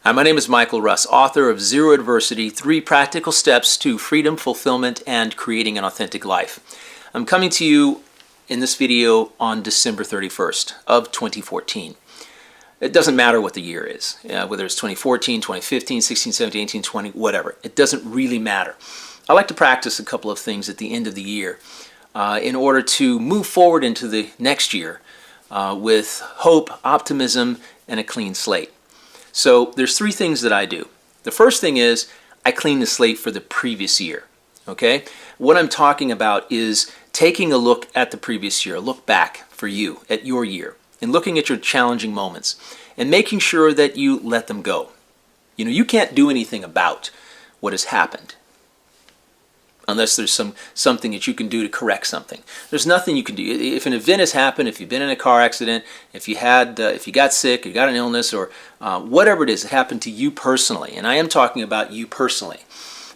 Hi, my name is Michael Russ, author of Zero Adversity, 3 Practical Steps to Freedom, Fulfillment, and Creating an Authentic Life. I'm coming to you in this video on December 31st of 2014. It doesn't matter what the year is, whether it's 2014, 2015, 16, 17, 18, 20, whatever. It doesn't really matter. I like to practice a couple of things at the end of the year in order to move forward into the next year with hope, optimism, and a clean slate. So there's 3 things that I do. The first thing is I clean the slate for the previous year. Okay? What I'm talking about is taking a look at the previous year, a look back for you at your year, and looking at your challenging moments and making sure that you let them go. You know, you can't do anything about what has happened unless there's something that you can do to correct something. There's nothing you can do. If an event has happened, if you've been in a car accident, if you got sick, you got an illness, or whatever it is that happened to you personally, and I am talking about you personally,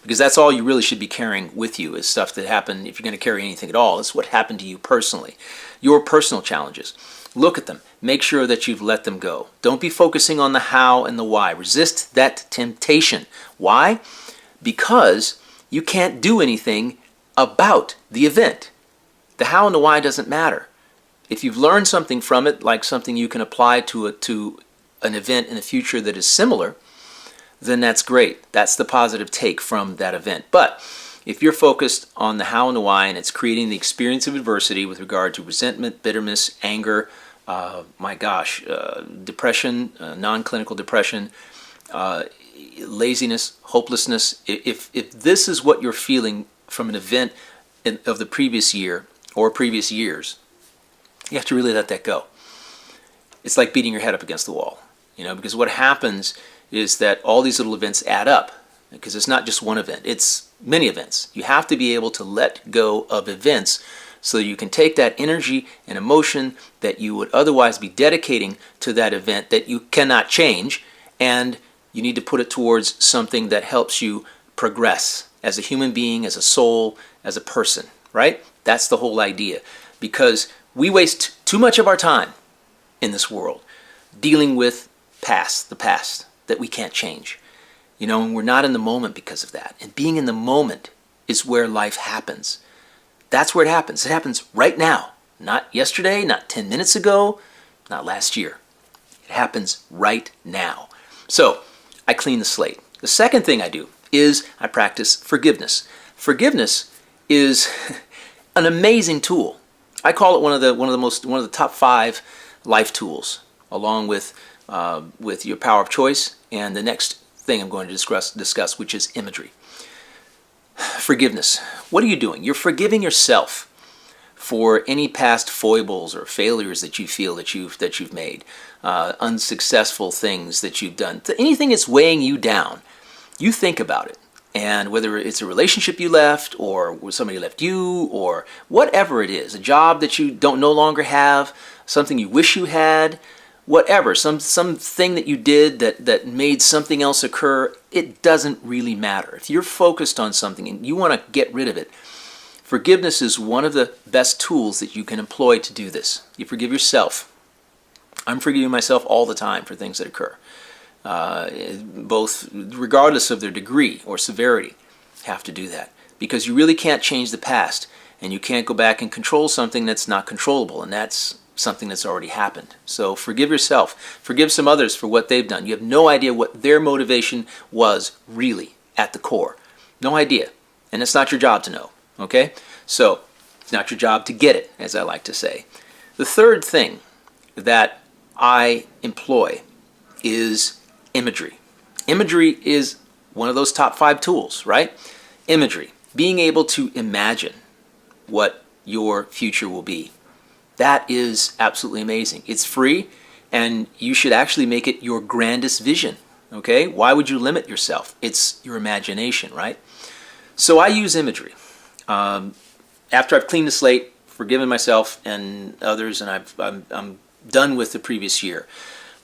because that's all you really should be carrying with you is stuff that happened. If you're going to carry anything at all, it's what happened to you personally, your personal challenges. Look at them. Make sure that you've let them go. Don't be focusing on the how and the why. Resist that temptation. Why? Because you can't do anything about the event. The how and the why doesn't matter. If you've learned something from it, like something you can apply to an event in the future that is similar, then that's great. That's the positive take from that event. But if you're focused on the how and the why, and it's creating the experience of adversity with regard to resentment, bitterness, anger, depression, non-clinical depression, laziness, hopelessness, if this is what you're feeling from an event of the previous year or previous years, you have to really let that go. It's like beating your head up against the wall, because what happens is that all these little events add up, because it's not just one event, it's many events. You have to be able to let go of events so you can take that energy and emotion that you would otherwise be dedicating to that event that you cannot change, and you need to put it towards something that helps you progress as a human being, as a soul, as a person, right? That's the whole idea. Because we waste too much of our time in this world dealing with the past that we can't change. And we're not in the moment because of that. And being in the moment is where life happens. That's where it happens. It happens right now. Not yesterday, not 10 minutes ago, not last year. It happens right now. So, I clean the slate. The second thing I do is I practice forgiveness. Forgiveness is an amazing tool. I call it one of the top 5 life tools, along with your power of choice and the next thing I'm going to discuss, which is imagery. Forgiveness. What are you doing? You're forgiving yourself for any past foibles or failures that you feel that you've made, unsuccessful things that you've done, anything that's weighing you down. You think about it, and whether it's a relationship you left, or somebody left you, or whatever it is, a job that you don't no longer have, something you wish you had, whatever, something that you did that made something else occur, it doesn't really matter. If you're focused on something and you want to get rid of it, forgiveness is one of the best tools that you can employ to do this. You forgive yourself. I'm forgiving myself all the time for things that occur, both regardless of their degree or severity. Have to do that because you really can't change the past, and you can't go back and control something that's not controllable, and that's something that's already happened. So forgive yourself. Forgive some others for what they've done. You have no idea what their motivation was really at the core. No idea. And it's not your job to know. Okay? So it's not your job to get it, as I like to say. The third thing that I employ is imagery. Imagery is one of those top 5 tools, right? Imagery. Being able to imagine what your future will be. That is absolutely amazing. It's free, and you should actually make it your grandest vision. Okay? Why would you limit yourself? It's your imagination, right? So I use imagery. After I've cleaned the slate, forgiven myself and others, and I'm done with the previous year,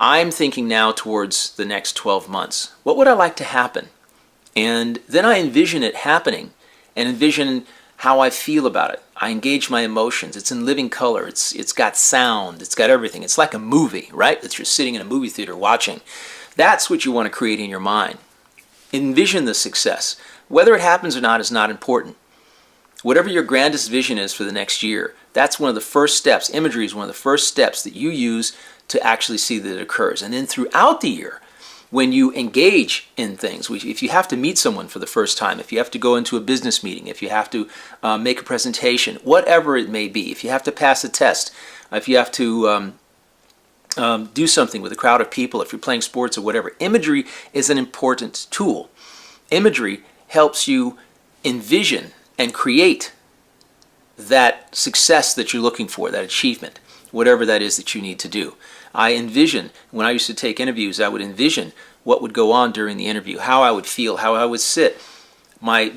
I'm thinking now towards the next 12 months. What would I like to happen? And then I envision it happening and envision how I feel about it. I engage my emotions. It's in living color. It's got sound. It's got everything. It's like a movie, right? That you're sitting in a movie theater watching. That's what you want to create in your mind. Envision the success. Whether it happens or not is not important. Whatever your grandest vision is for the next year, that's one of the first steps. Imagery is one of the first steps that you use to actually see that it occurs. And then throughout the year, when you engage in things, if you have to meet someone for the first time, if you have to go into a business meeting, if you have to make a presentation, whatever it may be, if you have to pass a test, if you have to do something with a crowd of people, if you're playing sports or whatever, imagery is an important tool. Imagery helps you envision and create that success that you're looking for, that achievement, whatever that is that you need to do. I envision, when I used to take interviews, I would envision what would go on during the interview, how I would feel, how I would sit. I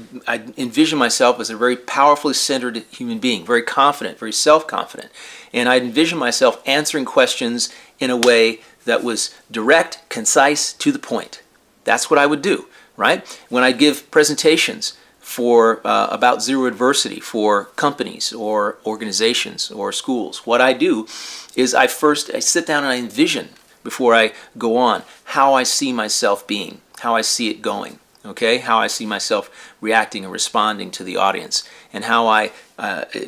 envision myself as a very powerfully centered human being, very confident, very self-confident. And I'd envision myself answering questions in a way that was direct, concise, to the point. That's what I would do, right? When I give presentations for about zero adversity for companies or organizations or schools, what I do is I sit down and I envision, before I go on, how I see myself being, how I see it going, okay? How I see myself reacting and responding to the audience, and how I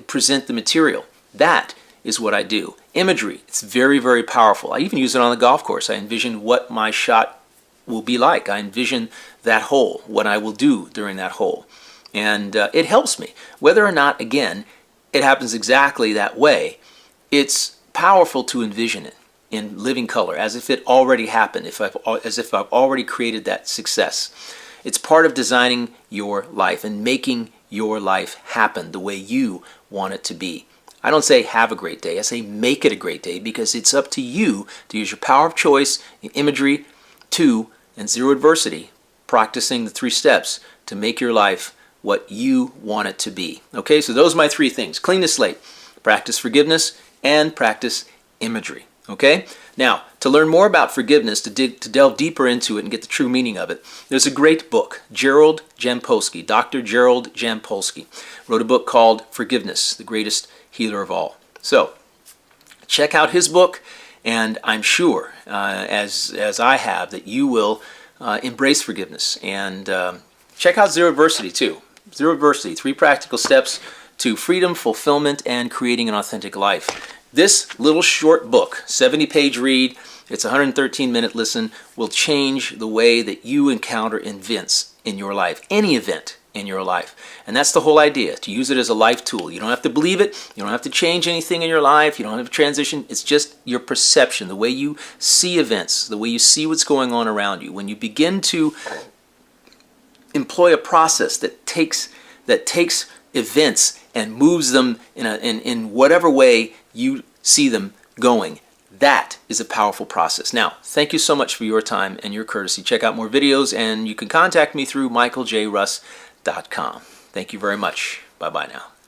present the material. That is what I do. Imagery, it's very, very powerful. I even use it on the golf course. I envision what my shot will be like. I envision that hole, what I will do during that hole. And it helps me. Whether or not, again, it happens exactly that way, it's powerful to envision it in living color, as if it already happened, as if I've already created that success. It's part of designing your life and making your life happen the way you want it to be. I don't say have a great day. I say make it a great day, because it's up to you to use your power of choice in imagery, and zero adversity, practicing the 3 steps to make your life what you want it to be. Okay, so those are my 3 things. Clean the slate, practice forgiveness, and practice imagery. Okay? Now, to learn more about forgiveness, to delve deeper into it and get the true meaning of it, there's a great book. Gerald Jampolsky, Dr. Gerald Jampolsky, wrote a book called Forgiveness, the Greatest Healer of All. So, check out his book, and I'm sure, as I have, that you will embrace forgiveness. And check out Zero Adversity too. Zero Adversity, 3 practical steps to freedom, fulfillment, and creating an authentic life. This little short book, 70-page read, it's a 113-minute listen, will change the way that you encounter events in your life, any event in your life. And that's the whole idea, to use it as a life tool. You don't have to believe it. You don't have to change anything in your life. You don't have to transition. It's just your perception, the way you see events, the way you see what's going on around you. When you begin to employ a process that takes events and moves them in whatever way you see them going, that is a powerful process. Now, thank you so much for your time and your courtesy. Check out more videos, and you can contact me through michaeljruss.com. Thank you very much. Bye-bye now.